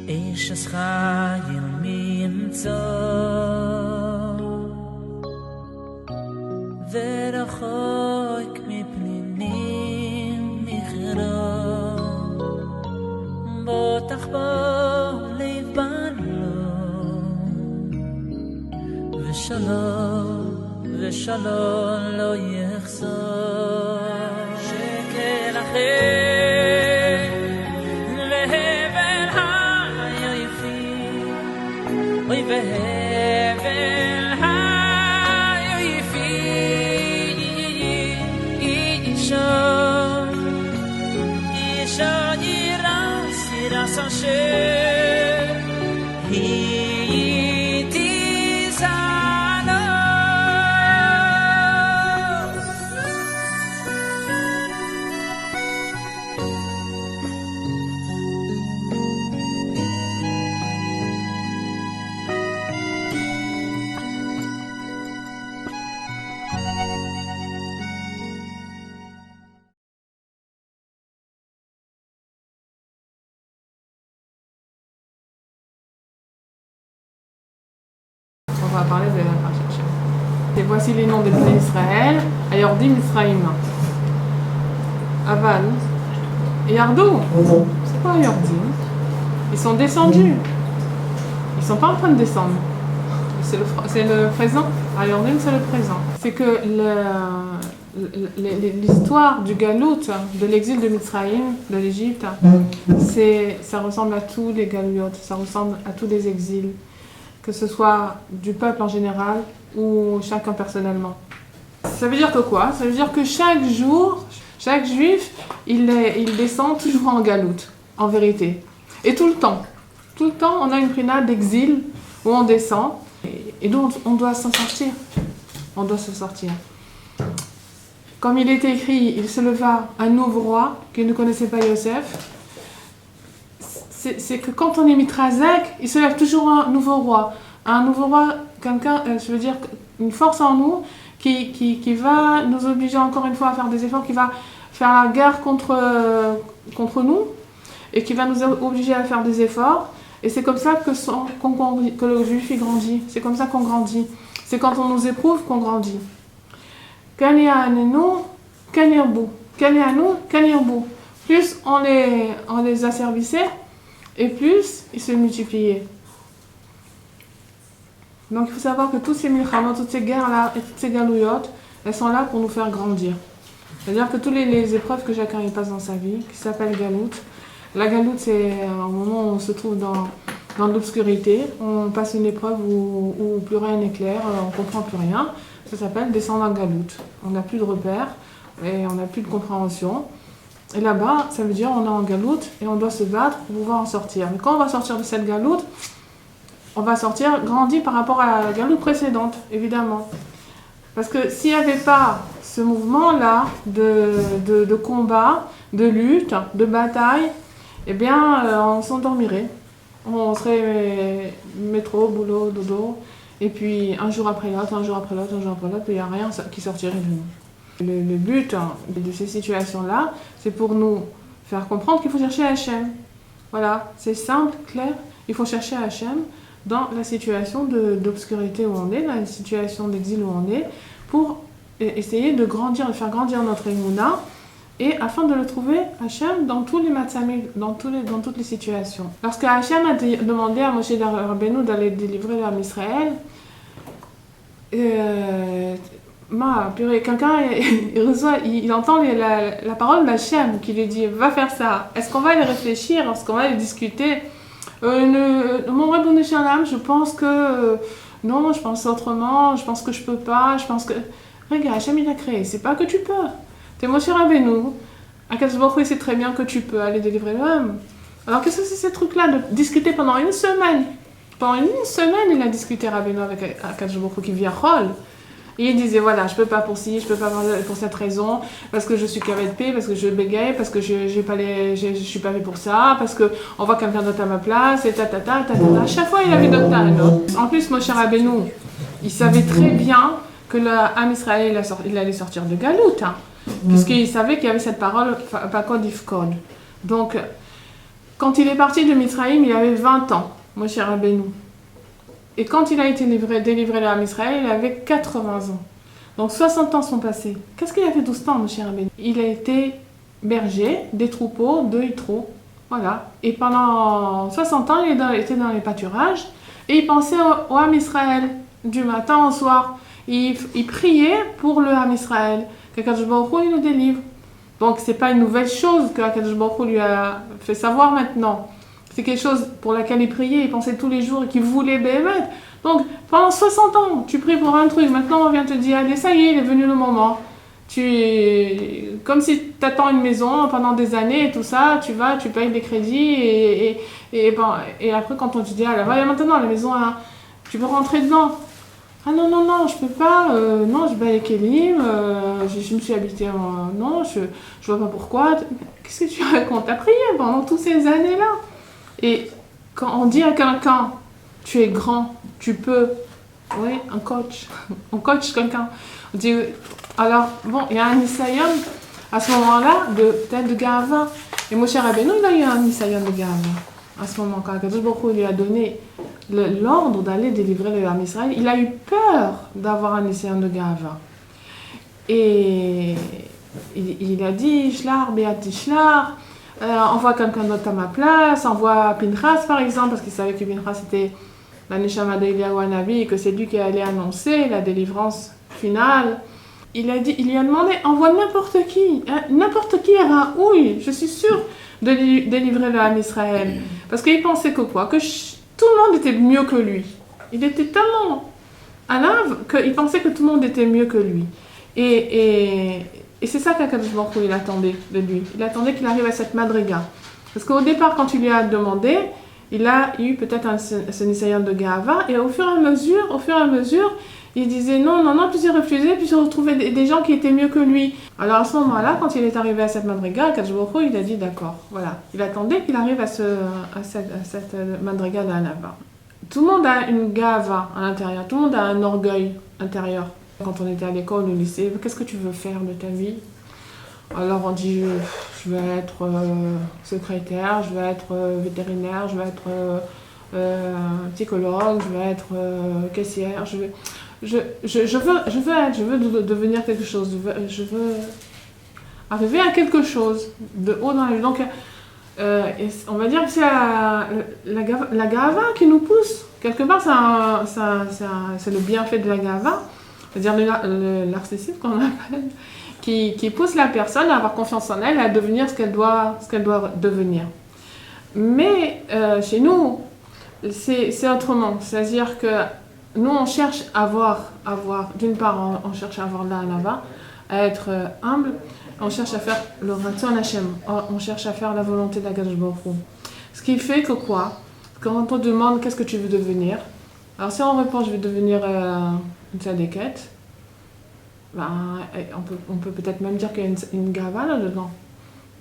איש חייל ממצוא ורחוק מפנינים נחרא בוטח בו לב בלום ושלום לא יחזור שקל אחר להבל היפים אוי והבל היפים אישה ירס אשר היא תזענו On va parler de la Parashat. Et voici les noms des Bnei Israël, Ayordim Israël. Aval et Yardou. C'est pas Ayordim. Ils sont descendus. Ils sont pas en train de descendre. C'est le présent. Ayordim, c'est le présent. C'est que l'histoire du galout, de l'exil de Mitzrayim, de l'Égypte, ça ressemble à tous les galouyotes, ça ressemble à tous les exils, que ce soit du peuple en général ou chacun personnellement. Ça veut dire que quoi? Ça veut dire que chaque jour, chaque juif, il descend toujours en galoute, en vérité. Et tout le temps, on a une prina d'exil où on descend et donc on doit s'en sortir. On doit se sortir. Comme il est écrit, il se leva un nouveau roi qui ne connaissait pas Yosef. C'est que quand on est mitrazek, il se lève toujours un nouveau roi. Un nouveau roi, quelqu'un, je veux dire, une force en nous qui va nous obliger encore une fois à faire des efforts, qui va faire la guerre contre nous et qui va nous obliger à faire des efforts. Et c'est comme ça que le juif il grandit. C'est comme ça qu'on grandit. C'est quand on nous éprouve qu'on grandit. Plus on les asservissait, et plus ils se multipliaient. Donc il faut savoir que toutes ces milchamot, toutes ces guerres-là et toutes ces galouyotes, elles sont là pour nous faire grandir. C'est-à-dire que toutes les épreuves que chacun y passe dans sa vie, qui s'appellent galout. La galoute, c'est un moment où on se trouve dans l'obscurité, on passe une épreuve où plus rien n'est clair, on ne comprend plus rien. Ça s'appelle descendre en galoute. On n'a plus de repères et on n'a plus de compréhension. Et là-bas, ça veut dire on est en galoute et on doit se battre pour pouvoir en sortir. Mais quand on va sortir de cette galoute, on va sortir grandi par rapport à la galoute précédente, évidemment. Parce que s'il n'y avait pas ce mouvement-là de combat, de lutte, de bataille, eh bien, on s'endormirait. On serait métro, boulot, dodo, et puis un jour après l'autre, puis il n'y a rien qui sortirait de nous. Le but de ces situations-là, c'est pour nous faire comprendre qu'il faut chercher Hachem. Voilà, c'est simple, clair. Il faut chercher Hachem dans la situation d'obscurité où on est, dans la situation d'exil où on est, pour essayer de grandir, de faire grandir notre émouna, et afin de le trouver, Hachem, dans tous les matzamim, dans toutes les situations. Lorsque Hachem a demandé à Moshe Rabbeinu d'aller délivrer l'âme Israël, quelqu'un il entend la parole d'Hachem qui lui dit va faire ça. Est-ce qu'on va y réfléchir? Est-ce qu'on va y discuter? Mon Rabbeinu Shalom, je pense que non, je pense autrement, je pense que je peux pas, je pense que regarde, Hachem il a créé, c'est pas que tu peux. T'es Moshe Rabbeinu, Akadosh Baruch Hu sait très bien que tu peux aller délivrer l'homme. Alors qu'est-ce que c'est ce truc-là de discuter pendant une semaine? Pendant une semaine, il a discuté Rabbeinu avec Akadosh Baruch Hu qui vient rôle. Et il disait voilà, je peux pas pour ci, je peux pas pour cette raison, parce que je suis qu'avec P, parce que je bégaye, parce que je suis pas fait pour ça, parce que on voit quelqu'un d'autre à ma place, et ta. À chaque fois, il avait d'autres talents. En plus, Moshe Rabbeinu, il savait très bien que l'âme Israël, il allait sortir de Galout, puisqu'il savait qu'il y avait cette parole, Pakod Ifkod. Donc, Quand il est parti de Mizraïm, il avait 20 ans, Moshe Rabbeinu. Et quand il a été délivré de Israël, il avait 80 ans. Donc 60 ans sont passés. Qu'est-ce qu'il a fait tout ce temps, Moshe Rabbeinu? Il a été berger des troupeaux de Yitro. Voilà. Et pendant 60 ans, il était dans les pâturages et il pensait au Ham Israël du matin au soir. Il priait pour le Ham Israël, qu'Akadosh Baruch Hu il le délivre. Donc c'est pas une nouvelle chose qu'Akadosh Baruch Hu lui a fait savoir maintenant. C'est quelque chose pour laquelle il priait, il pensait tous les jours et qu'il voulait Béhémet. Donc pendant 60 ans, tu pries pour un truc, maintenant on vient te dire, allez ça y est, il est venu le moment. Comme si tu attends une maison pendant des années et tout ça, tu vas, tu payes des crédits et après quand on te dit, ah là, maintenant la maison, tu peux rentrer dedans. Ah non, je peux pas, non, je vais avec Elim, je me suis habitée non, je vois pas pourquoi. Qu'est-ce que tu racontes? T'as prié pendant toutes ces années-là. Et quand on dit à quelqu'un, tu es grand, tu peux, oui, un coach, on coach quelqu'un. On dit, alors, bon, il y a un Nisayon à ce moment-là, peut-être de Gava. Et Moshe Rabbeinu, il a eu un Nisayon de Gava. À ce moment, quand Akadosh Baruch Hu lui a donné l'ordre d'aller délivrer le Ham Israël, il a eu peur d'avoir un Nisayon de Gava. Et il a dit, Shlar, Beati Shlar, envoie quelqu'un d'autre à ma place, envoie Pinchas par exemple, parce qu'il savait que Pinchas était la Neshama d'Eliyahu Hanavi et que c'est lui qui allait annoncer la délivrance finale. Il lui a demandé, envoie n'importe qui à Raoui, je suis sûre de délivrer le Ham Israël. Parce qu'il pensait que quoi? Que tout le monde était mieux que lui. Il était tellement alave qu'il pensait que tout le monde était mieux que lui. Et c'est ça qu'Akadosh Baruch Hu il attendait de lui. Il attendait qu'il arrive à cette madriga. Parce qu'au départ, quand il lui a demandé, il a eu peut-être ce Nisayon de Gava, et au fur et à mesure, il disait non, puis il refusait, puis il retrouvait des gens qui étaient mieux que lui. Alors à ce moment-là, quand il est arrivé à cette madriga, Akadosh Baruch Hu, il a dit d'accord, voilà. Il attendait qu'il arrive à cette madriga d'Anava. Tout le monde a une Gava à l'intérieur, tout le monde a un orgueil intérieur. Quand on était à l'école, au lycée, qu'est-ce que tu veux faire de ta vie? Alors on dit, je veux être secrétaire, je veux être vétérinaire, je veux être psychologue, je veux être caissière, je veux devenir quelque chose, je veux arriver à quelque chose de haut dans la vie. Donc on va dire que c'est la gava qui nous pousse. Quelque part, c'est le bienfait de la gava, c'est-à-dire le narcissisme qu'on appelle, qui pousse la personne à avoir confiance en elle, à devenir ce qu'elle doit devenir. Mais chez nous, c'est autrement. C'est-à-dire que nous, on cherche à avoir d'une part, on cherche à avoir la hanava, à être humble, on cherche à faire le Ratzon Hashem, on cherche à faire la volonté d'Akadosh Baruch Hu. Ce qui fait que quoi? Quand on demande qu'est-ce que tu veux devenir, alors si on répond je vais devenir une tzadékette, on peut peut-être même dire qu'il y a une gava là-dedans.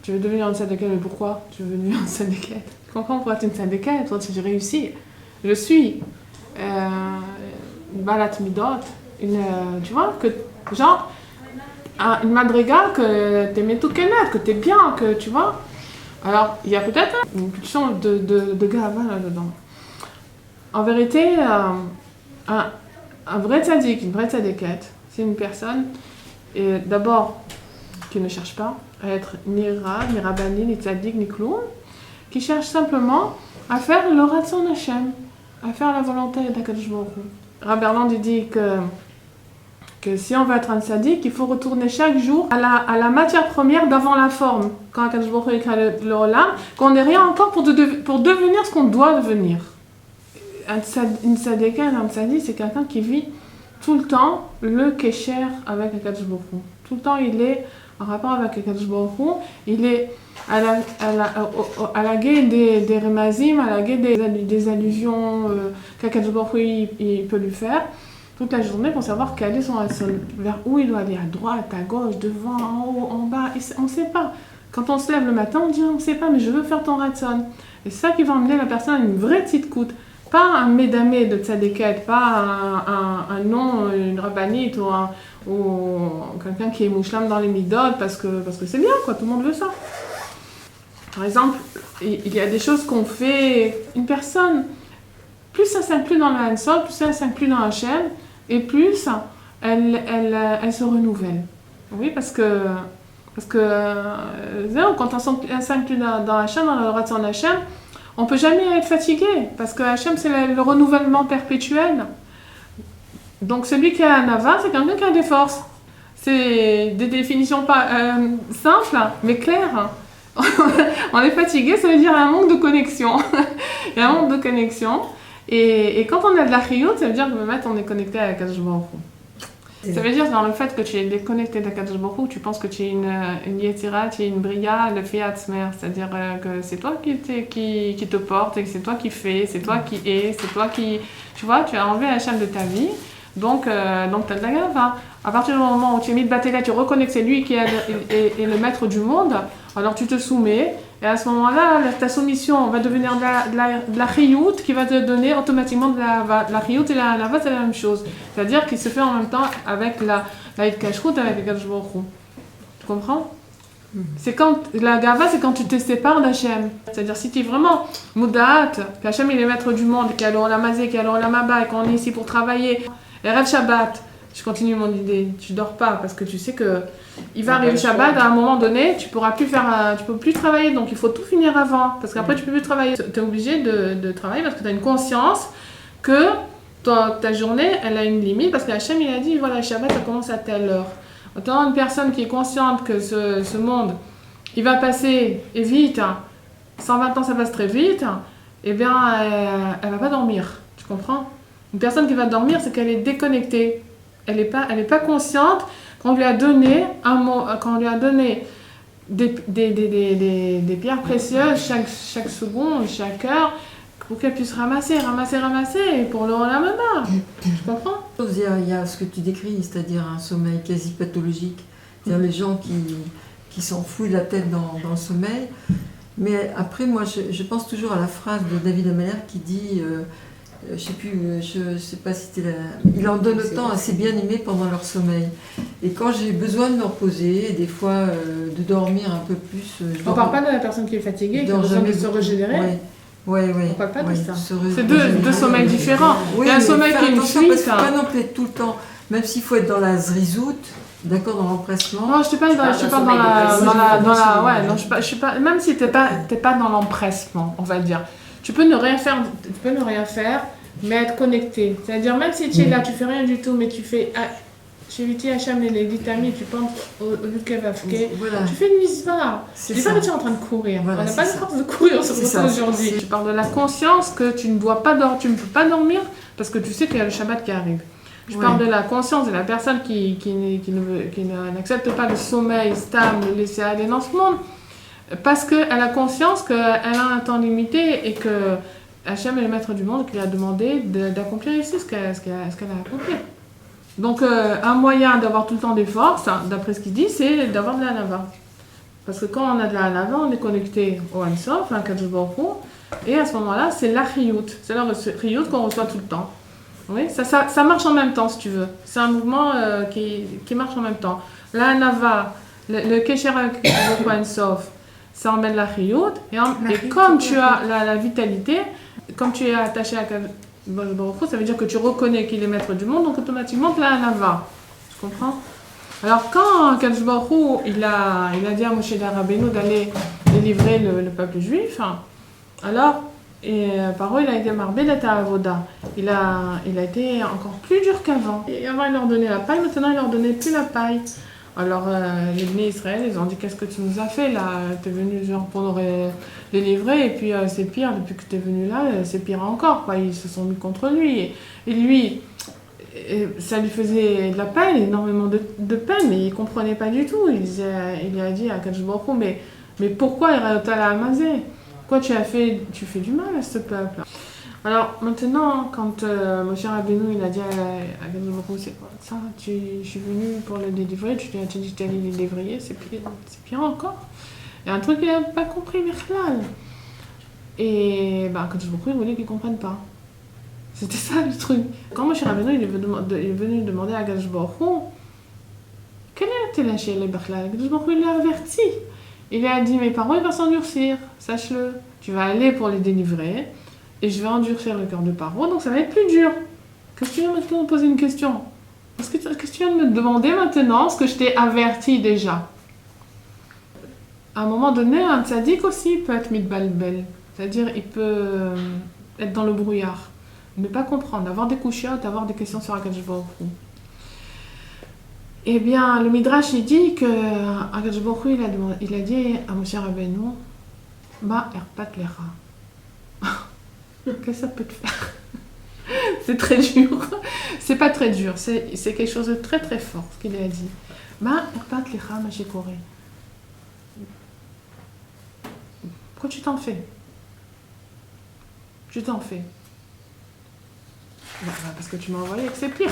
Tu veux devenir une tzadékette, mais pourquoi tu veux devenir une tzadékette? Tu comprends pourquoi tu es une tzadékette? Toi, j'ai réussi. Je suis une balat midot, tu vois, que genre une madriga que t'es tout kenet, que t'es bien, que tu vois. Alors, il y a peut-être une pulsion de gava là-dedans. En vérité, un vrai tzaddik, une vraie tzadékette, c'est une personne, d'abord, qui ne cherche pas à être ni rab, ni rabbani, ni tzaddik, ni kloum, qui cherche simplement à faire le Ratzon Hashem, à faire la volonté d'Akadosh Baruch Hu. Rabbi Erland dit que si on veut être un tzaddik, il faut retourner chaque jour à la matière première d'avant la forme. Quand Akadosh Baruch Hu crée le olam, qu'on n'est rien encore pour devenir ce qu'on doit devenir. Une tzaddik, un tzaddik, c'est quelqu'un qui vit tout le temps le kesher avec Akadosh Baruch Hu. Tout le temps, il est en rapport avec Akadosh Baruch Hu, il est à la guet des remazim, à la guet des allusions qu'Akadosh Baruch Hu il peut lui faire toute la journée pour savoir quel est son vers où il doit aller, à droite, à gauche, devant, en haut, en bas, et on ne sait pas. Quand on se lève le matin, on dit on ne sait pas, mais je veux faire ton ratzon. Et c'est ça qui va emmener la personne à une vraie petite coute. Pas un médamé de tzadékette, pas un nom, une rabbinite ou quelqu'un qui est mouchlam dans les midot parce que c'est bien, quoi, tout le monde veut ça. Par exemple, il y a des choses qu'on fait, une personne, plus ça s'inclut dans le Hansol, plus ça s'inclut dans Hachem, et plus elle se renouvelle. Oui, parce que quand on s'inclut dans Hachem, dans la droite de Hachem, on ne peut jamais être fatigué, parce que Hachem, c'est le renouvellement perpétuel. Donc celui qui a un Nava, c'est quelqu'un qui a des forces. C'est des définitions pas simples, mais claires. On est fatigué, ça veut dire un manque de connexion. Il y a un manque de connexion. Et quand on a de la chiyut, ça veut dire que maintenant on est connecté à Akadosh Baruch Hu. Ça veut dire dans le fait que tu es déconnecté d'Akadosh Baruch Hu, tu penses que tu es une Yetzira, tu es une Bria, le Fiat Smer. C'est-à-dire que c'est toi qui te porte, et que c'est toi qui fais, c'est toi qui es, c'est toi qui... Tu vois, tu as enlevé Hachem de ta vie. Donc tu as de la gava. À partir du moment où tu es mis de Batela, tu reconnais que c'est lui qui est le maître du monde, alors tu te soumets, et à ce moment-là, ta soumission va devenir de la chiyut qui va te donner automatiquement de la chiyut, et la lava, c'est la même chose. C'est-à-dire qu'il se fait en même temps avec la kashrut, avec le Kadosh Baruch Hu. Tu comprends? C'est quand la gava, c'est quand tu te sépares d'Hachem. C'est-à-dire si tu es vraiment moudaat, qu'Hachem il est maître du monde, qu'il y a l'olam hazé, qu'il y a l'olam haba, et qu'on est ici pour travailler, et Erev Shabbat, je continue mon idée, tu dors pas parce que tu sais que il va arriver Shabbat, à un moment donné, tu peux plus travailler, donc il faut tout finir avant, parce qu'après tu peux plus travailler. Tu es obligé de travailler parce que tu as une conscience que ta journée, elle a une limite, parce que Hachem il a dit, voilà, Shabbat ça commence à telle heure. Autant une personne qui est consciente que ce monde, il va passer, et vite, 120 ans ça passe très vite, eh bien elle va pas dormir, tu comprends? Une personne qui va dormir, c'est qu'elle est déconnectée. Elle est pas consciente qu'on lui a donné des pierres précieuses chaque seconde, chaque heure, pour qu'elle puisse ramasser, pour le lendemain. Tu comprends? Il y a ce que tu décris, c'est-à-dire un sommeil quasi pathologique. C'est-à-dire les gens qui s'enfouissent la tête dans le sommeil. Mais après, moi, je pense toujours à la phrase de David Ameller qui dit... je sais pas si c'était il en donne autant à ses bien-aimés pendant leur sommeil. Et quand j'ai besoin de me reposer, des fois de dormir un peu plus... On parle pas de la personne qui est fatiguée, qui a besoin de se régénérer. Oui. On parle pas de ça. C'est deux sommeils différents. Oui, il y a un sommeil qui est une fuite. Parce qu'il ne faut pas non plus être tout le temps, même s'il faut être dans la zrizout, d'accord, dans l'empressement. Non, je te parle dans la... Ouais, non, je suis pas... Même si t'es pas dans l'empressement, on va dire. Tu peux ne rien faire, mais être connecté. C'est-à-dire, même si tu es là, tu fais rien du tout, mais tu fais... Chez Viti Hacham et les Ditami, tu penses au Lukevavke, tu fais une misva. Je dis pas que tu es en train de courir. On n'a pas de force de courir sur ça aujourd'hui. Je parle de la conscience que tu ne dois pas dormir, tu ne peux pas dormir parce que tu sais qu'il y a le Shabbat qui arrive. Je parle de la conscience de la personne qui n'accepte pas le sommeil stable, le laisser aller dans ce monde. Parce qu'elle a conscience qu'elle a un temps limité et que Hachem est le maître du monde qui lui a demandé d'accomplir ici ce qu'elle a accompli. Donc, un moyen d'avoir tout le temps des forces, d'après ce qu'il dit, c'est d'avoir de la lava. Parce que quand on a de la lava, on est connecté au Hansof, à Kadosh Baruch Hu, et à ce moment-là, c'est la chiyut. C'est la chiyut qu'on reçoit tout le temps. Oui, ça marche en même temps, si tu veux. C'est un mouvement qui marche en même temps. La lava, le kesher au Hansof, ça emmène la chiyut, et comme tu as la vitalité, comme tu es attaché à Kadosh Baruch Hu, ça veut dire que tu reconnais qu'il est maître du monde, donc automatiquement tu as un lava. Tu comprends? Alors quand Kadosh Baruch Hu, il a dit à Moshe Rabbeinu d'aller délivrer le peuple juif, alors par eux il a été marbé d'être à Avoda. Il a été encore plus dur qu'avant. Et avant il leur donnait la paille, maintenant il leur donnait plus la paille. Alors les Bnei Israël, ils ont dit qu'est-ce que tu nous as fait là? T'es venu genre pour nous délivrer et puis c'est pire, depuis que t'es venu là, c'est pire encore quoi. Ils se sont mis contre lui et lui, ça lui faisait de la peine, énormément de peine, mais il comprenait pas du tout. Il a dit à Kadosh Baruch Hu, mais pourquoi Irayota la Amazé? Pourquoi tu fais du mal à ce peuple? Alors maintenant, quand Moshe Rabbeinu il a dit à Kadosh Baruch Hu, c'est quoi ça? Je suis venu pour le délivrer, tu as dit que tu allais le délivrer, c'est pire encore. Il y a un truc qu'il n'a pas compris, Michlal. Et Kadosh Baruch Hu il voulait qu'il ne comprenne pas. C'était ça le truc. Quand Moshe Rabbeinu il est venu demander à Kadosh Baruch Hu, quelle était la chez les Bachlal? Kadosh Baruch Hu l'a averti. Il lui a dit, mes parents, il va s'endurcir, sache-le. Tu vas aller pour les délivrer, et je vais endurcir le cœur de Paro, donc ça va être plus dur. Qu'est-ce que tu viens maintenant de poser une question? Qu'est-ce que tu viens de me demander maintenant, ce que je t'ai averti déjà? À un moment donné, un tzaddik aussi peut être mitbalbel. C'est-à-dire, il peut être dans le brouillard, ne pas comprendre, avoir des couchiottes, avoir des questions sur Akadosh Baruch Hu. Eh bien, le Midrash, il dit que Akadosh Baruch Hu, il a dit à Moshe Rabbeinu, Ma erpat lecha. Qu'est-ce que ça peut te faire? C'est très dur. C'est pas très dur, c'est quelque chose de très très fort, ce qu'il a dit. Ma erpat lecha ma shekore. Pourquoi tu t'en fais? Tu t'en fais. Bah, parce que tu m'as envoyé que c'est pire.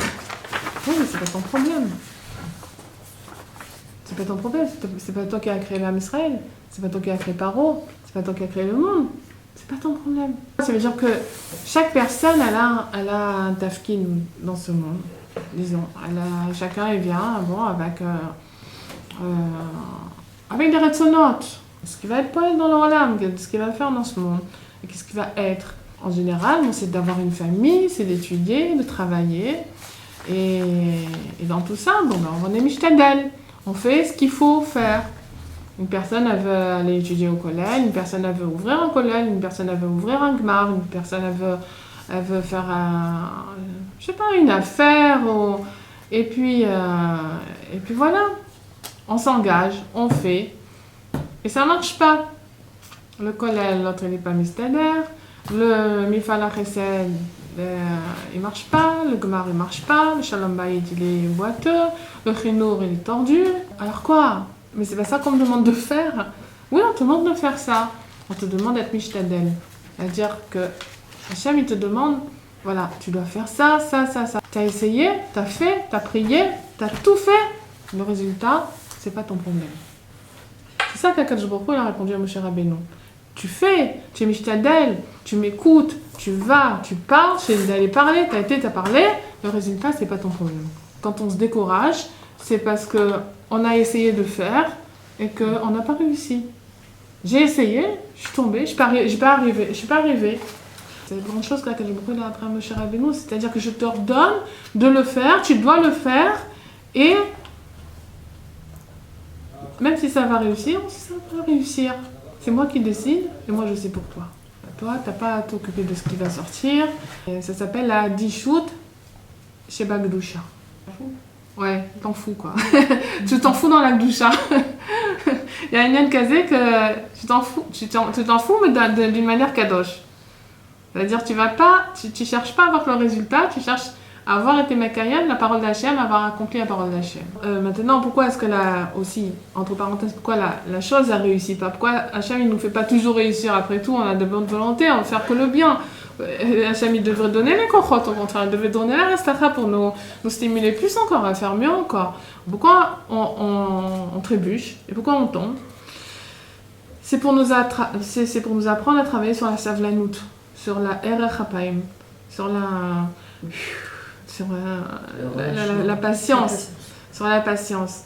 Oui, mais c'est pas ton problème. C'est pas ton problème. C'est pas toi qui as créé l'âme Israël. C'est pas toi qui as créé Paro. C'est pas toi qui as créé le monde. C'est pas ton problème. Ça veut dire que chaque personne, elle a un tafkin dans ce monde. Disons, chacun il vient avec des retsonotes. Ce qui va être poète dans leur âme, ce qu'il va faire dans ce monde, et qu'est-ce qu'il va être. En général, c'est d'avoir une famille, c'est d'étudier, de travailler, et dans tout ça, on est mishtadel, on fait ce qu'il faut faire. Une personne, elle veut aller étudier au collège, une personne, elle veut ouvrir un collège, une personne, elle veut ouvrir un gmar, une personne, elle veut faire une affaire, et puis voilà, on s'engage, on fait. Et ça marche pas. Le collège, l'autre, il n'est pas mistadaire. Le mifal chesed, il marche pas. Le gmar, il marche pas. Le shalom bayit, il est boiteux. Le chinour, il est tordu. Alors quoi? Mais c'est pas ça qu'on me demande de faire. Oui, on te demande de faire ça. On te demande d'être mishtadel. C'est-à-dire que Hachem, il te demande, voilà, tu dois faire ça, ça, ça, ça. T'as essayé, t'as fait, t'as prié, t'as tout fait. Le résultat, c'est pas ton problème. C'est ça qu'Akadosh Baruch Hu a répondu à Moshe Rabbeinu. Tu fais, tu es mishtadel, tu m'écoutes, tu vas, tu parles, tu es d'aller parler, t'as parlé, le résultat, c'est pas ton problème. Quand on se décourage, c'est parce qu'on a essayé de faire et qu'on n'a pas réussi. J'ai essayé, je suis tombée, je suis pas arrivée. C'est la grande chose qu'Akadosh Baruch Hu a appris à Moshe Rabbeinu, c'est-à-dire que je t'ordonne de le faire, tu dois le faire, et même si ça va réussir ou si ça va pas réussir, c'est moi qui décide et moi je sais pour toi. Toi, t'as pas à t'occuper de ce qui va sortir. Et ça s'appelle la Dishut Sheba Gdusha. Ouais, t'en fous quoi. Tu t'en fous dans la Gdusha. Il y a une Yann Kazé que tu t'en fous mais d'une manière kadosh. C'est-à-dire tu cherches pas à avoir le résultat, tu cherches à avoir été Makayem, la parole d'Hachem, avoir accompli la parole d'Hachem. Maintenant, pourquoi est-ce que aussi, entre parenthèses, pourquoi la chose a réussi pas? Pourquoi Hachem, il nous fait pas toujours réussir? Après tout, on a de bonnes volontés, on veut faire que le bien. Hachem, il devrait donner les kochot, au contraire, il devrait donner la restacha pour nous stimuler plus encore, à faire mieux encore. Pourquoi on trébuche et pourquoi on tombe? C'est pour nous apprendre à travailler sur la savlanout, sur la erech hapaim, sur la patience, sur la patience.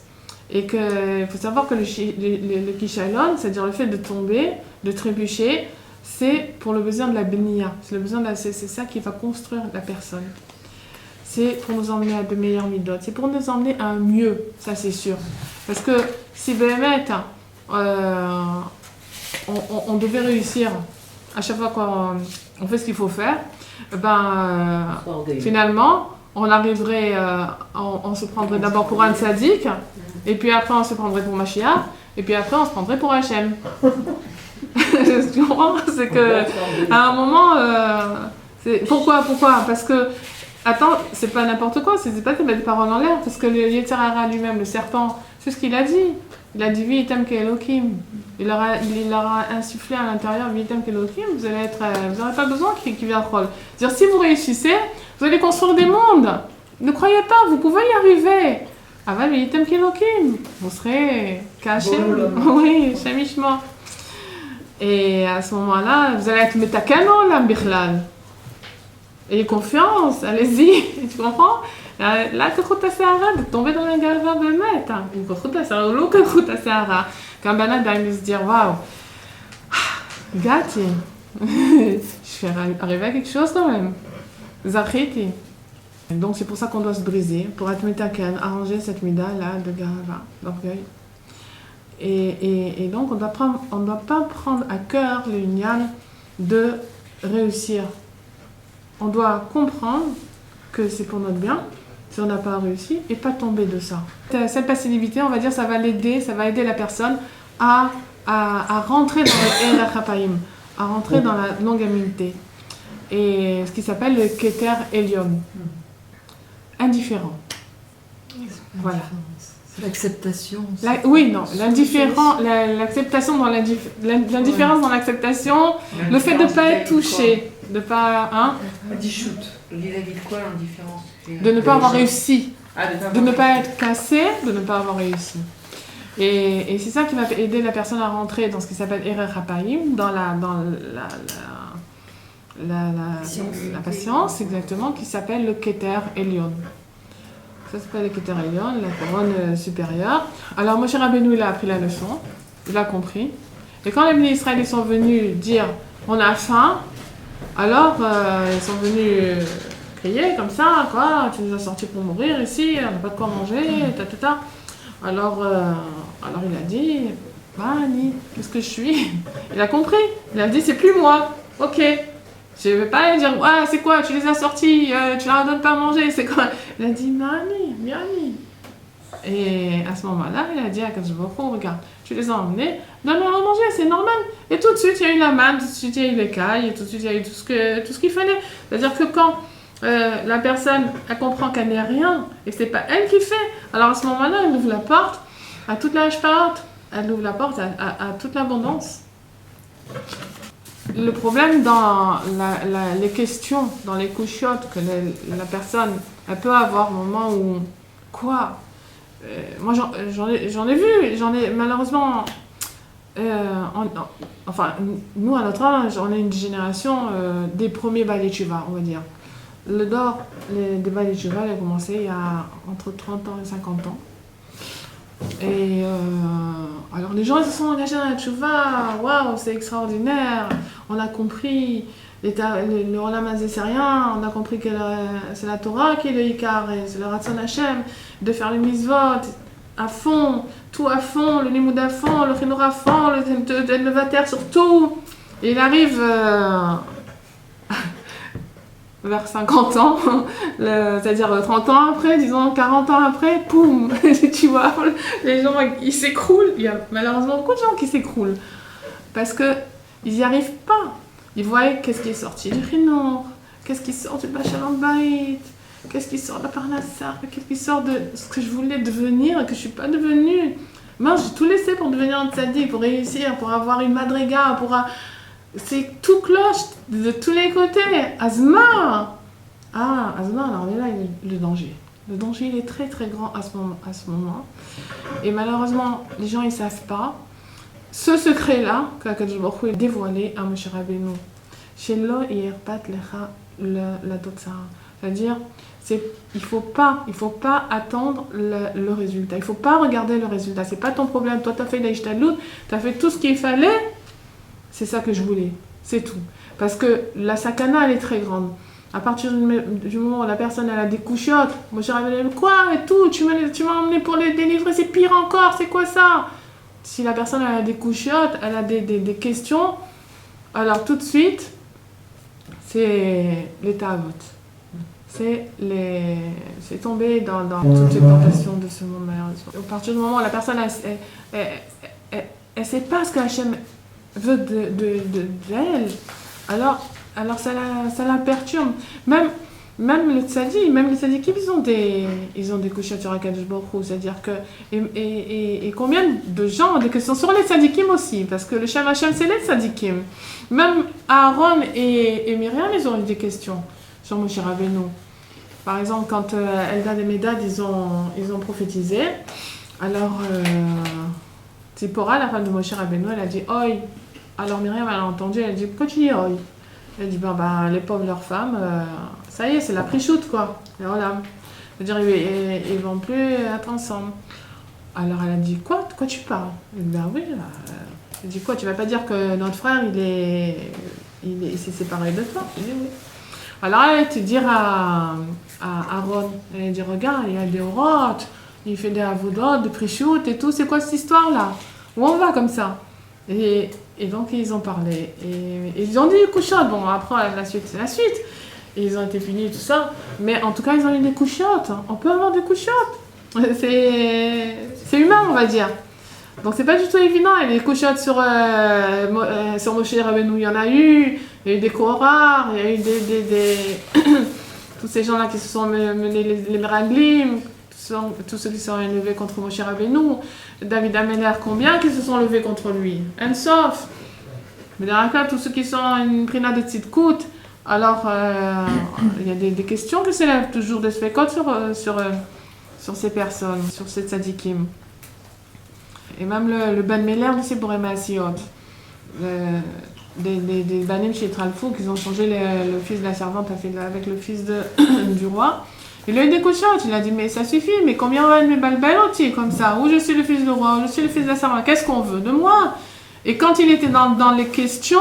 Et qu'il faut savoir que le kishalon, c'est-à-dire le fait de tomber, de trébucher, c'est pour le besoin de la bénia. C'est ça qui va construire la personne. C'est pour nous emmener à de meilleures midot. C'est pour nous emmener à un mieux, ça c'est sûr. Parce que si Béhémet, on devait réussir à chaque fois qu'on fait ce qu'il faut faire, finalement, on arriverait, on se prendrait d'abord pour un tzaddik, et puis après on se prendrait pour Mashiach, et puis après on se prendrait pour Hachem. Tu comprends? C'est que à un moment, pourquoi? Parce que, attends, c'est pas n'importe quoi, c'est pas des paroles en l'air, parce que le Yetzer Hara lui-même, le serpent, c'est ce qu'il a dit. Il a dit Vitam Kelokim. Il leur a insufflé à l'intérieur Vitam Kelokim. Vous n'aurez pas besoin qu'il vienne rôle. C'est-à-dire, si vous réussissez, vous allez construire des mondes. Ne croyez pas, vous pouvez y arriver. Aval Vitam Kelokim. Vous serez caché. Oui, chamishma. Et à ce moment-là, vous allez être metakano l'ambichlal. Ayez confiance, allez-y. Tu comprends? Là, que Chouta Sehara, de tomber dans la galva Bémet. Que Chouta Sehara, ou que Chouta Sehara. Qu'un banane va se dire waouh, gâté, je vais arriver à quelque chose quand même. Zachiti. Donc c'est pour ça qu'on doit se briser, pour être métaken, arranger cette mida-là de gava, d'orgueil. Et donc on ne doit pas prendre à cœur l'union de réussir. On doit comprendre que c'est pour notre bien, si on n'a pas réussi, et pas tomber de ça. Cette passivité, on va dire, ça va l'aider, ça va aider la personne à rentrer dans le Erachapayim, à rentrer dans la longanimité. Et ce qui s'appelle le Keter Elyon. Indifférent. Voilà. C'est l'acceptation. Oui, non, l'acceptation dans l'indifférence dans l'acceptation, le fait de ne pas être touché, de ne pas... Hein, Il a dit quoi l'indifférence? de ne pas avoir réussi, de ne pas être cassé, de ne pas avoir réussi. Et c'est ça qui va aider la personne à rentrer dans ce qui s'appelle Erer Hapayim, dans la patience, exactement, qui s'appelle le Keter Elyon. Ça s'appelle le Keter Elyon, la couronne supérieure. Alors Moshe Rabbeinu, il a appris la leçon, il a compris. Et quand les bénis Israël sont venus dire on a faim, alors ils sont venus crier comme ça, quoi, tu nous as sortis pour mourir ici, on n'a pas de quoi manger, ta. Alors il a dit, Bani, qu'est-ce que je suis? Il a compris, il a dit c'est plus moi, ok. Je ne vais pas lui dire, ouais, c'est quoi, tu les as sortis, tu leur donnes pas à manger, c'est quoi? Il a dit, Miami. Et à ce moment-là, il a dit à Kajiboko, regarde, tu les as emmenés, donne-leur à manger, c'est normal. Et tout de suite, il y a eu la manne, tout de suite, il y a eu les cailles, et tout de suite, il y a eu tout ce qu'il fallait. C'est-à-dire que quand la personne, elle comprend qu'elle n'est rien, et que ce n'est pas elle qui fait, alors à ce moment-là, elle ouvre la porte à toute la shparat, elle ouvre la porte à toute l'abondance. Le problème dans les questions, dans les couchottes que la personne elle peut avoir au moment où... Quoi moi j'en ai vu, malheureusement... enfin, nous à notre âge, on est une génération des premiers Balei Tshuva, on va dire. Le d'or des Balei Tshuva, il a commencé il y a entre 30 ans et 50 ans. Et alors les gens ils se sont engagés dans la tchouva, waouh, c'est extraordinaire, on a compris le Olam Hazé c'est rien, on a compris que c'est la Torah qui est le Ikar, et c'est le Ratzon Hashem, de faire les mitzvot à fond, tout à fond, le Limoud à fond, le Chinour à fond, le Vater surtout. Et il arrive vers 50 ans, c'est-à-dire 30 ans après, disons 40 ans après, poum, tu vois, les gens, ils s'écroulent. Il y a malheureusement beaucoup de gens qui s'écroulent parce qu'ils n'y arrivent pas. Ils voient qu'est-ce qui est sorti du Chinour, qu'est-ce qui sort du Bachalon Baït, qu'est-ce qui sort de la Parnassa, qu'est-ce qui sort de ce que je voulais devenir et que je ne suis pas devenue. Moi, j'ai tout laissé pour devenir un tzaddik, pour réussir, pour avoir une madriga, c'est tout cloche de tous les côtés. Azma! Ah, Azma, alors là, le danger. Le danger, il est très très grand à ce moment. Et malheureusement, les gens, ils ne savent pas. Ce secret-là, qu'Akadosh Baruch Hu a dévoilé à Moshe Rabbeinu. Shelo yerpat lecha la totsara. C'est-à-dire, il faut pas attendre le résultat. Il ne faut pas regarder le résultat. C'est pas ton problème. Toi, tu as fait l'Aïchtalout, tu as fait tout ce qu'il fallait. C'est ça que je voulais, c'est tout. Parce que la sakana, elle est très grande. À partir du moment où la personne elle a des couchottes, moi j'ai révélé quoi et tout, tu m'as emmené pour les délivrer, c'est pire encore, c'est quoi ça? Si la personne elle a des couchottes, elle a des questions, alors tout de suite, c'est l'état à vote. C'est tomber dans toutes les tentations de ce monde malheureusement. À partir du moment où la personne elle sait pas ce que Hachem veut d'elle, alors ça la perturbe. Même les tzadikim, ils ont des couchettes sur Akadosh Baruch Hu, c'est-à-dire que et combien de gens ont des questions sur les tzadikim aussi, parce que le Shem Hashem c'est les tzadikim. Même Aaron et Myriam, ils ont eu des questions sur Moshe Rabbeinu. Par exemple, quand Eldad et Medad ils ont prophétisé, alors Tzipora, la femme de Moshe Rabbeinu, elle a dit Oi. Alors Myriam, elle a entendu, elle a dit pourquoi tu dis Oi? Elle a dit les pauvres leurs femmes, ça y est, c'est la prichoute quoi. Et voilà. C'est-à-dire ils vont plus être ensemble. Alors elle a dit, quoi? De quoi tu parles? Elle dit, ben oui. Elle dit, quoi? Tu vas pas dire que notre frère, il s'est séparé de toi? Elle dit, oui. Alors elle te dire à Aaron, elle dit, regarde, il y a des orotes, il fait des avodot, des prichoutes et tout, c'est quoi cette histoire-là? Où on va comme ça? Et donc ils ont parlé, et ils ont dit couchottes. Bon, après la suite, c'est la suite. Et ils ont été punis, tout ça. Mais en tout cas, ils ont eu des couchottes. On peut avoir des couchottes. C'est humain, on va dire. Donc c'est pas du tout évident. Et les couchottes sur Moshe Rabbeinu, il y en a eu. Il y a eu des Korah, il y a eu tous ces gens-là qui se sont menés les Meraglim, tous ceux qui se sont élevés contre Moshe Rabbeinu. David Ameller, combien qui se sont levés contre lui? Ensof. Mais dans le cas, tous ceux qui sont une prina de tzidkout. Alors, il y a des questions qui s'élèvent toujours, des spécotes sur ces personnes, sur ces tzadikim. Et même le Ben Meller, c'est pour Emmaasiot. Des banim chez Tralfou, qui ont changé le fils de la servante avec le fils du roi. Il a eu des couchottes, il a dit, mais ça suffit, mais combien on va me balbaloter comme ça? Où je suis le fils du roi, où je suis le fils de la servante, qu'est-ce qu'on veut de moi? Et quand il était dans les questions,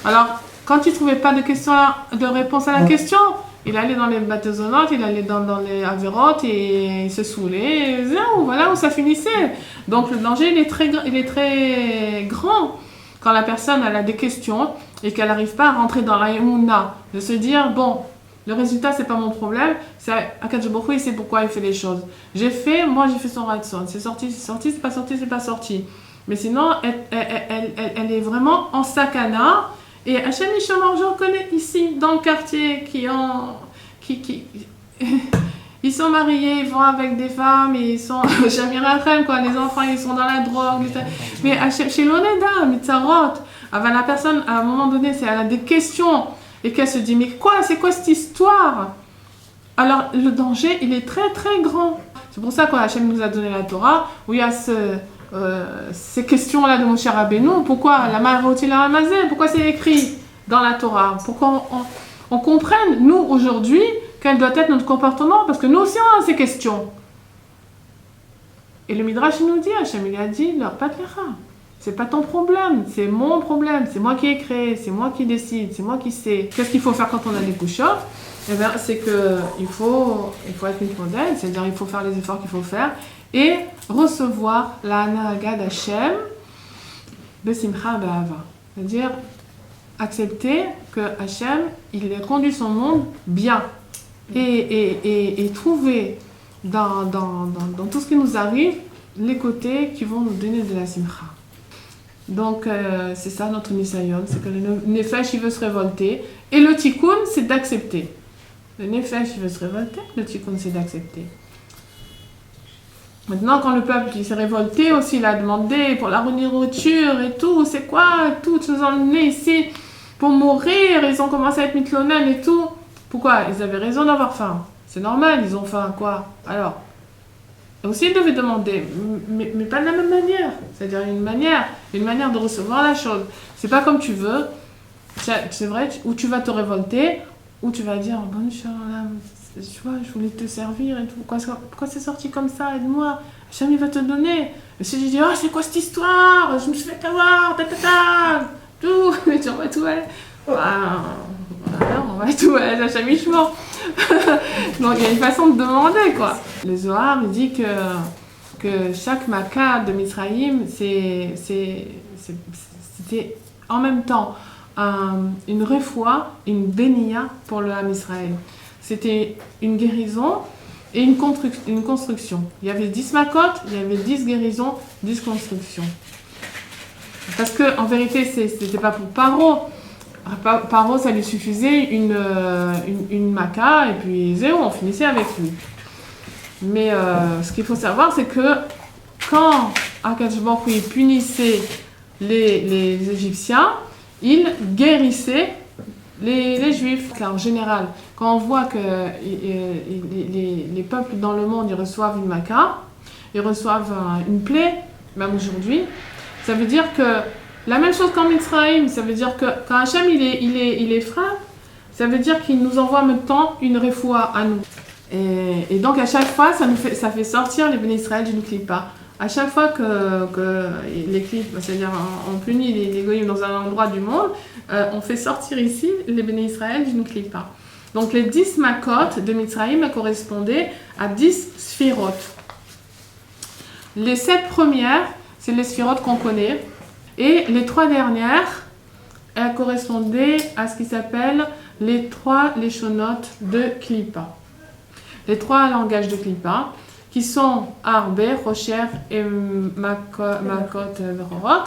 alors, quand il ne trouvait pas de réponse à la question, il allait dans les batazonotes, il allait dans les avérotes et il se saoulait. Et voilà où ça finissait. Donc le danger, il est très grand quand la personne elle a des questions et qu'elle n'arrive pas à rentrer dans la émouna, de se dire, bon, le résultat, c'est pas mon problème, c'est Akadosh Baruch Hu, il sait pourquoi il fait les choses. J'ai fait son ratson, c'est sorti, c'est pas sorti. Mais sinon, elle est vraiment en sakana. Et Hachem Mishomar, je reconnais ici, dans le quartier, ils sont mariés, ils vont avec des femmes, et ils sont Shamirachem, quoi, les enfants, ils sont dans la drogue. Mais chez l'Oneda, Mitzarot, la personne, à un moment donné, elle a des questions, et qu'elle se dit, mais quoi, c'est quoi cette histoire? Alors, le danger, il est très, très grand. C'est pour ça que Hachem nous a donné la Torah, où il y a ces questions-là de Moshe Rabbeinu, pourquoi la Ma'arot il a ramazé, pourquoi c'est écrit dans la Torah, pour qu'on comprenne, nous, aujourd'hui, quel doit être notre comportement, parce que nous aussi, on a ces questions. Et le Midrash, il nous dit, Hachem, il a dit, leur patlecha, c'est pas ton problème, c'est mon problème, c'est moi qui ai créé, c'est moi qui décide, c'est moi qui sais. Qu'est-ce qu'il faut faire quand on a des couchottes? Eh bien, c'est qu'il faut être une modèle, c'est-à-dire il faut faire les efforts qu'il faut faire, et recevoir la Nahaga d'Hachem Besimcha Be'ava. C'est-à-dire accepter que Hachem, il conduit son monde bien. Et trouver dans tout ce qui nous arrive les côtés qui vont nous donner de la simcha. Donc c'est ça notre nisayon, c'est que le nefesh il veut se révolter, et le tikkun c'est d'accepter. Le nefesh il veut se révolter, le tikkun c'est d'accepter. Maintenant, quand le peuple s'est révolté aussi, il a demandé pour la nourriture et tout, c'est quoi, tout, ils nous ont emmenés ici pour mourir, ils ont commencé à être mitlonen et tout. Pourquoi? Ils avaient raison d'avoir faim. C'est normal, ils ont faim, quoi? Alors, aussi ils devaient demander, mais pas de la même manière. C'est-à-dire une manière de recevoir la chose. C'est pas comme tu veux, c'est vrai, où tu vas te révolter, où tu vas dire, bon, tu vois, je voulais te servir et tout. Pourquoi c'est sorti comme ça? Aide-moi. Hachem, il va te donner. Et si je dis, oh, c'est quoi cette histoire? Je me suis fait avoir, tout. Mais tu vas tout, ouais. On va tout, Hachem, il ment. Donc, il y a une façon de demander, quoi. Le Zohar, il dit que chaque Makkah de Mizraïm, c'était en même temps une refoua, une bénia pour le Ham Israël. C'était une guérison et une construction. Il y avait 10 makot, il y avait 10 guérisons, 10 constructions. Parce qu'en vérité, c'était pas pour Paro. Paro, ça lui suffisait une maca et puis zéro, on finissait avec lui. Mais ce qu'il faut savoir, c'est que quand Akadosh Baruch Hu punissait les Égyptiens, il guérissait les Juifs. En général, quand on voit que les peuples dans le monde ils reçoivent une maca, ils reçoivent une plaie, même aujourd'hui, ça veut dire que la même chose qu'en Mitzrayim, ça veut dire que quand Hachem il est frappe, ça veut dire qu'il nous envoie en même temps une refoua à nous. Et donc à chaque fois, ça fait sortir les bénis Israël d'une clipa. à chaque fois que les clips, c'est-à-dire on punit les goyim dans un endroit du monde, on fait sortir ici les béné Israël d'une clipa. Donc les 10 makot de Mitzrayim correspondaient à 10 sphirot. Les 7 premières, c'est les sphirot qu'on connaît, et les 3 dernières, elles correspondaient à ce qui s'appelle les 3 leshonot de klipa. Les 3 langages de klipa, qui sont Arbe, Rocher et Makot Verorot,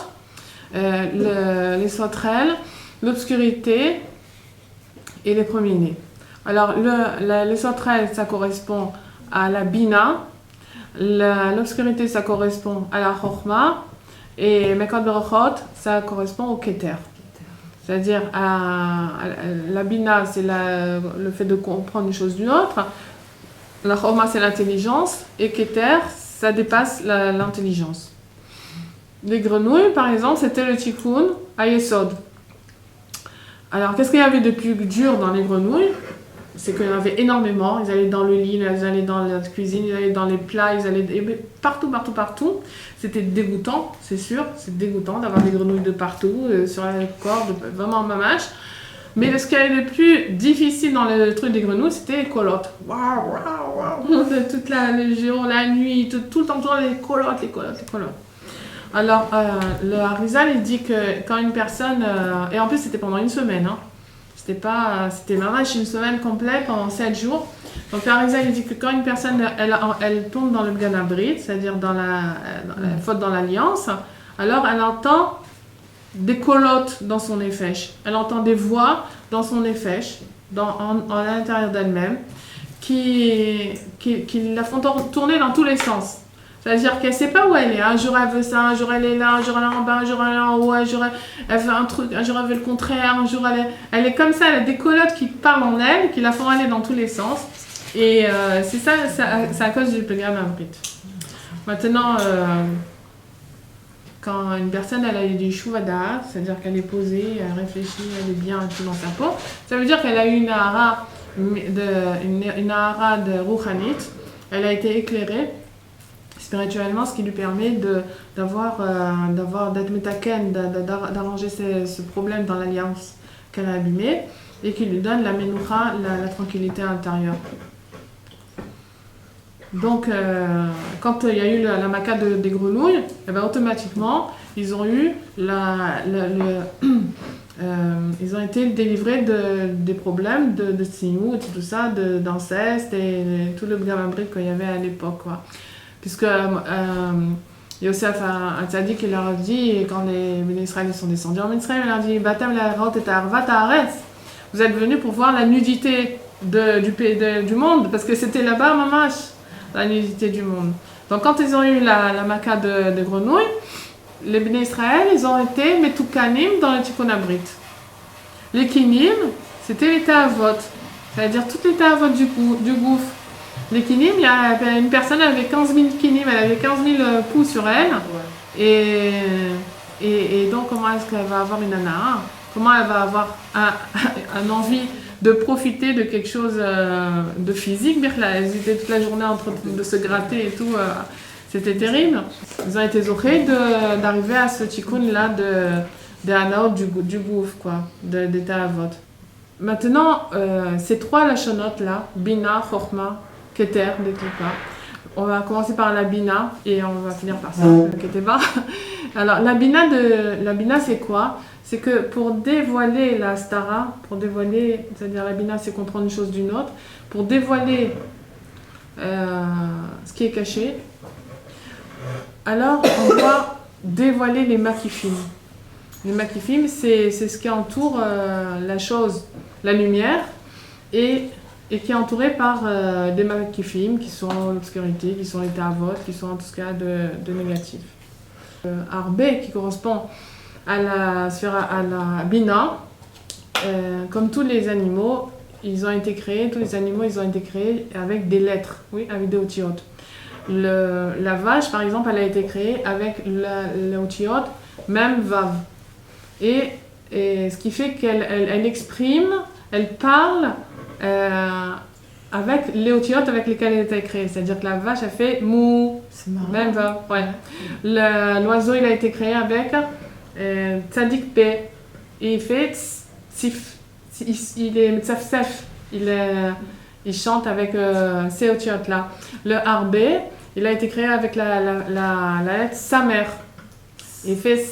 les sauterelles, l'obscurité et les premiers-nés. Alors, les sauterelles, ça correspond à la Bina, l'obscurité, ça correspond à la Chochma, et Makot Verorot, ça correspond au Keter. C'est-à-dire, la Bina, c'est le fait de comprendre une chose d'une autre. La Chochma, c'est l'intelligence, et Keter, ça dépasse l'intelligence. Les grenouilles, par exemple, c'était le tikkun à Yesod. Alors, qu'est-ce qu'il y avait de plus dur dans les grenouilles? C'est qu'il y en avait énormément. Ils allaient dans le lit, ils allaient dans la cuisine, ils allaient dans les plats, ils allaient partout. C'était dégoûtant, c'est sûr. C'est dégoûtant d'avoir des grenouilles de partout, sur le corps, vraiment mamache. Mais ce qui était le plus difficile dans le truc des grenouilles, c'était les colottes. Waouh. Toute le jour, la nuit, tout le temps, les colottes. Alors, le Harizal, il dit que quand une personne... et en plus, c'était pendant une semaine. Hein. C'était vraiment une semaine complète, pendant 7 jours. Donc, le Harizal, il dit que quand une personne, elle tombe dans le Ganabrit, c'est-à-dire dans la faute dans l'alliance, alors elle entend des colottes dans son nefesh. Elle entend des voix dans son nefesh, à l'intérieur d'elle-même, qui la font tourner dans tous les sens. C'est-à-dire qu'elle ne sait pas où elle est. Un jour elle veut ça, un jour elle est là, un jour elle est en bas, un jour elle est en haut, un jour elle veut un truc, un jour elle veut le contraire, un jour elle est comme ça, elle a des colottes qui parlent en elle, qui la font aller dans tous les sens. Et c'est à cause du Pegam Amrit. Maintenant, quand une personne elle a eu du Shuvada, c'est-à-dire qu'elle est posée, elle réfléchit, elle est bien tout dans sa peau, ça veut dire qu'elle a eu une ahara de Rouhanit, elle a été éclairée spirituellement, ce qui lui permet d'être métaken, d'arranger ce problème dans l'alliance qu'elle a abîmée et qui lui donne la menoucha, la tranquillité intérieure. Donc, quand il y a eu la maca des grenouilles, eh ben, automatiquement, ils ont eu ils ont été délivrés des problèmes de sinou et tout ça, d'inceste et tout le gamabrit qu'il y avait à l'époque, quoi. Puisque Yosef a dit qu'il leur a dit, quand les Israéliens sont descendus en Mitzrayim, il leur a dit Batem la rot et arvat haaretz. Vous êtes venus pour voir la nudité du monde, parce que c'était là-bas, mamash, la nudité du monde. Donc quand ils ont eu la maca de grenouilles, les Bnei Israël, ils ont été metoukanim dans le Tikkun Abrit. Les kinim, c'était les ta'avot, c'est-à-dire toutes les ta'avot du gouffre. Les kinim, il y a une personne, elle avait 15 000 kinim, elle avait 15 000 poux sur elle. Ouais. Et donc, comment est-ce qu'elle va avoir une anaa? Comment elle va avoir un envie de profiter de quelque chose de physique? Elles étaient toute la journée en train de se gratter et tout. C'était terrible. Ils ont été zochés d'arriver à ce tikkun-là de anaot du gouffre, quoi, des ta'avot. Maintenant, ces 3 lachonotes-là, Bina, Chochma, Keter, des Klipa. On va commencer par la Bina et on va finir par ça, le Keteba. Alors, la Bina, c'est quoi? C'est que pour dévoiler la Stara, c'est-à-dire la Bina, c'est comprendre une chose d'une autre, pour dévoiler ce qui est caché, alors on doit dévoiler les makifim. Les makifim, c'est ce qui entoure la chose, la lumière, et qui est entouré par des makifim, qui sont l'obscurité, qui sont les ta'avot, qui sont en tout cas de négatif. Arbe, qui correspond à la Bina, comme tous les animaux, tous les animaux, ils ont été créés avec des lettres, oui, avec des otiyot. La vache, par exemple, elle a été créée avec le otiyot, même vav. Et ce qui fait qu'elle exprime, elle parle avec les otiotes avec lesquelles elle était créée. C'est-à-dire que la vache a fait mou, C'est marrant. même va. Ouais. L'oiseau, il a été créé avec tzadik P. Et il fait tsif. Il est tsaf. Il chante avec ces otiotes-là. Le arbé, il a été créé avec la lettre samer. Il fait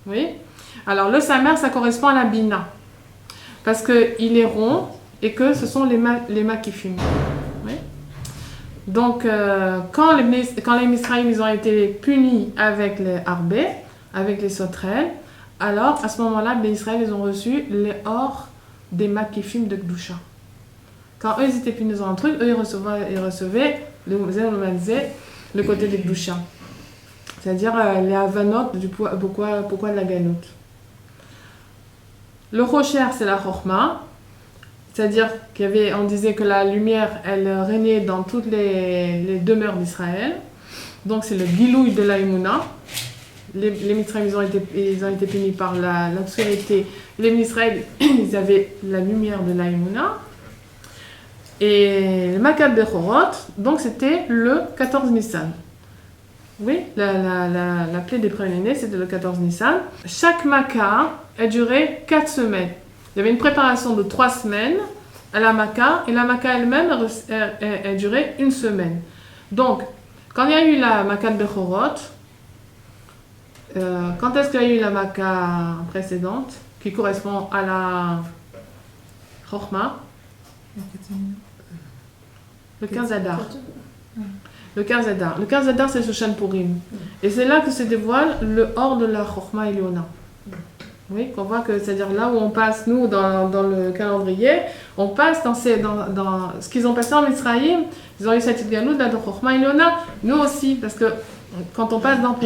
oui. Alors le samer, ça correspond à la bina. Parce qu'il est rond et que ce sont les mâts qui fument. Oui. Donc, quand les Misraïm ils ont été punis avec les arbés, avec les sauterelles, alors à ce moment-là, les Israël ils ont reçu les ors des mâts qui fument de Gdusha. Quand eux ils étaient punis dans un truc, eux ils recevaient le côté de Gdusha. C'est-à-dire les avanot du pourquoi de la ganoute. Le rocher, c'est la chorma. C'est-à-dire on disait que la lumière, elle régnait dans toutes les demeures d'Israël. Donc c'est le gilouï de la Emouna. Les Mitzrayim, ils ont été punis par l'obscurité. Les Mitzrayim, ils avaient la lumière de la Emouna. Et le Makat Bechorot, donc c'était le 14 Nissan. Oui, la plaie des premiers-nés, c'était le 14 Nissan. Chaque Makkah a duré 4 semaines. Il y avait une préparation de 3 semaines à la Makkah, et la Makkah elle-même a duré 1 semaine. Donc, quand il y a eu la Makkah de Bechorot, quand est-ce qu'il y a eu la Makkah précédente, qui correspond à la Chorma? Le 15 Adar. Le 15 Adar. Le 15 Adar, c'est Shoshan Purim. Et c'est là que se dévoile le hors de la Chorma Eliona. Oui, qu'on voit que c'est-à-dire là où on passe, nous, dans le calendrier, on passe dans ce qu'ils ont passé en Mitzrayim, ils ont eu cette galoute là de Chorma Eliona, nous aussi, parce que quand on passe dans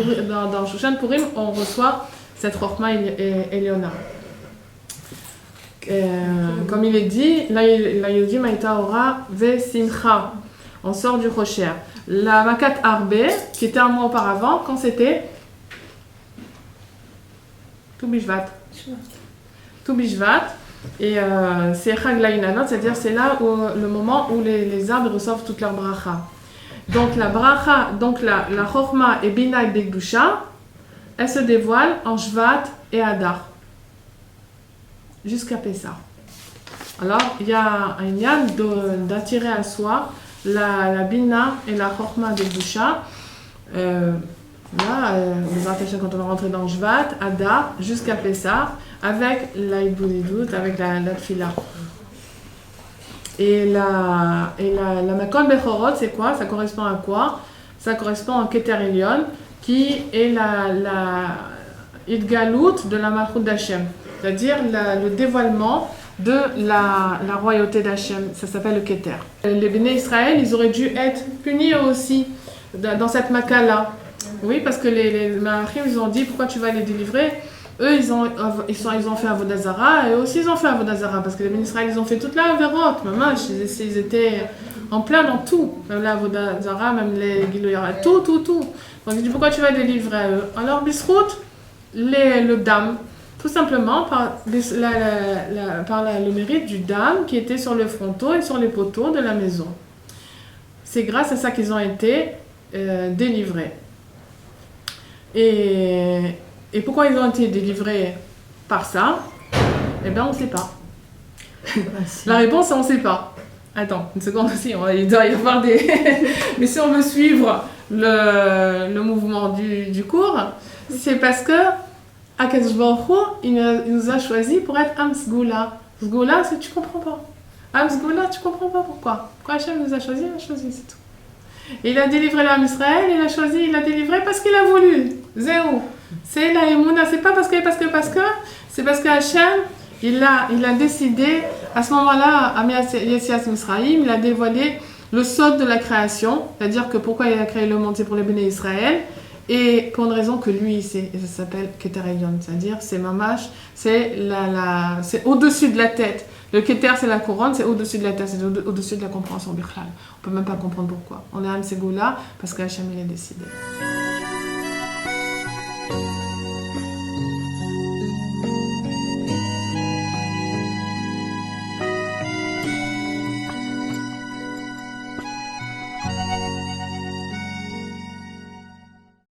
Shoshan Purim, on reçoit cette Chorma Eliona. Comme il est dit, la Yodim Aïta Ora Ve Simcha. On sort du Rocher. La Makat Arbe, qui était un mois auparavant, quand c'était Toubishvat. Et c'est Chag Laïnanot, c'est-à-dire c'est là où le moment où les arbres reçoivent toute leur bracha. Donc la bracha, donc la Chorma et Bina et Begdusha, elle se dévoile en Shvat et Adar. Jusqu'à Pessah. Alors, il y a un yan d'attirer à soi la Bina et la Chorma de Boucha. Quand on va rentrer dans Shvat, Adar, jusqu'à Pessah, avec la Idboudidut, avec la Tfila. Et la Makol Bechorot, c'est quoi? Ça correspond à quoi? Ça correspond à Keter Elyon, qui est la Idgalout de la Malchut d'Hachem. C'est-à-dire le dévoilement de la royauté d'Hachem. Ça s'appelle le Keter. Les Béné Israël, ils auraient dû être punis aussi dans cette Makkah-là. Oui, parce que les Malachim, ils ont dit pourquoi tu vas les délivrer. Eux, ils ont fait Avodah Zarah, et eux aussi ils ont fait Avodah Zarah, parce que les Béné Israël, ils ont fait toute la Averot. Maman, ils étaient en plein dans tout. Même la Avodah Zarah, même les Giloyara, tout. Donc ils disent pourquoi tu vas les délivrer à eux. Alors, Bisrout, le Dam. Tout simplement par le mérite du dame qui était sur le fronton et sur les poteaux de la maison. C'est grâce à ça qu'ils ont été délivrés. Et pourquoi ils ont été délivrés par ça? Eh bien, on ne sait pas. La réponse, on ne sait pas. Attends, une seconde aussi, il doit y avoir des... Mais si on veut suivre le mouvement du cours, c'est parce que Akadosh Baruch Hu, il nous a choisi pour être Am Sgoula. Sgoula, c'est tu comprends pas. Am Sgoula, tu comprends pas pourquoi. Pourquoi Hachem nous a choisi, il a choisi, c'est tout. Et il a délivré l'âme Israël, il a délivré parce qu'il a voulu. Zéro. C'est la Emouna, c'est pas parce que, c'est parce que Hachem, il a décidé, à ce moment-là, à Yessias Misraïm, il a dévoilé le sod de la création, c'est-à-dire que pourquoi il a créé le monde, c'est pour les béné Israël. Et pour une raison que lui, ça s'appelle Keter Elyon, c'est-à-dire c'est mamash, c'est au-dessus de la tête. Le Keter, c'est la couronne, c'est au-dessus de la tête, c'est au-dessus de la compréhension bichlal. On peut même pas comprendre pourquoi. On est Am Ségoula parce qu'Hachem il a décidé.